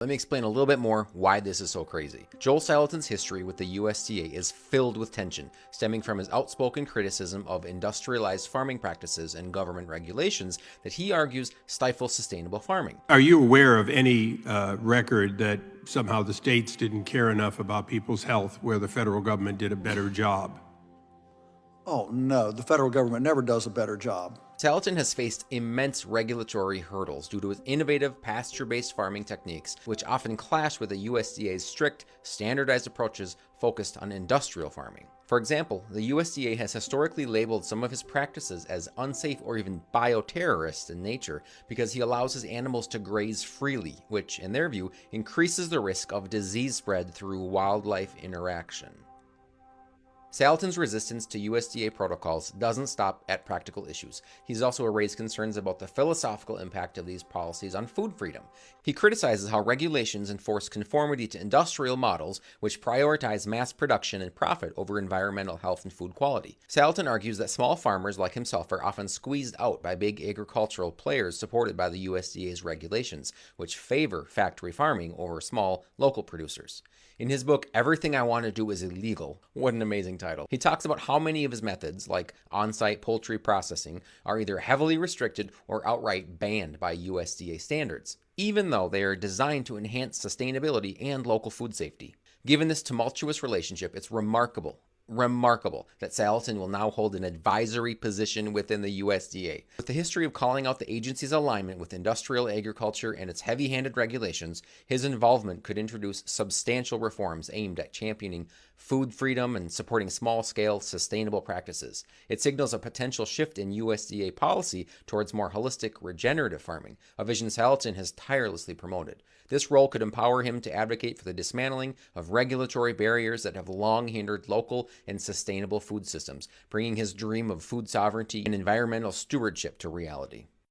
Let me explain a little bit more why this is so crazy. Joel Salatin's history with the USDA is filled with tension, stemming from his outspoken criticism of industrialized farming practices and government regulations that he argues stifle sustainable farming. Are you aware of any record that somehow the states didn't care enough about people's health where the federal government did a better job? Oh, no, the federal government never does a better job. Salatin has faced immense regulatory hurdles due to his innovative pasture-based farming techniques, which often clash with the USDA's strict, standardized approaches focused on industrial farming. For example, the USDA has historically labeled some of his practices as unsafe or even bioterrorist in nature because he allows his animals to graze freely, which, in their view, increases the risk of disease spread through wildlife interaction. Salatin's resistance to USDA protocols doesn't stop at practical issues. He's also raised concerns about the philosophical impact of these policies on food freedom. He criticizes how regulations enforce conformity to industrial models, which prioritize mass production and profit over environmental health and food quality. Salatin argues that small farmers like himself are often squeezed out by big agricultural players supported by the USDA's regulations, which favor factory farming over small, local producers. In his book, Everything I Want to Do is Illegal, what an amazing title, he talks about how many of his methods, like on-site poultry processing, are either heavily restricted or outright banned by USDA standards, even though they are designed to enhance sustainability and local food safety. Given this tumultuous relationship, it's remarkable that Salatin will now hold an advisory position within the USDA. With the history of calling out the agency's alignment with industrial agriculture and its heavy-handed regulations, his involvement could introduce substantial reforms aimed at championing food freedom and supporting small-scale, sustainable practices. It signals a potential shift in USDA policy towards more holistic, regenerative farming, a vision Salatin has tirelessly promoted. This role could empower him to advocate for the dismantling of regulatory barriers that have long hindered local and sustainable food systems, bringing his dream of food sovereignty and environmental stewardship to reality.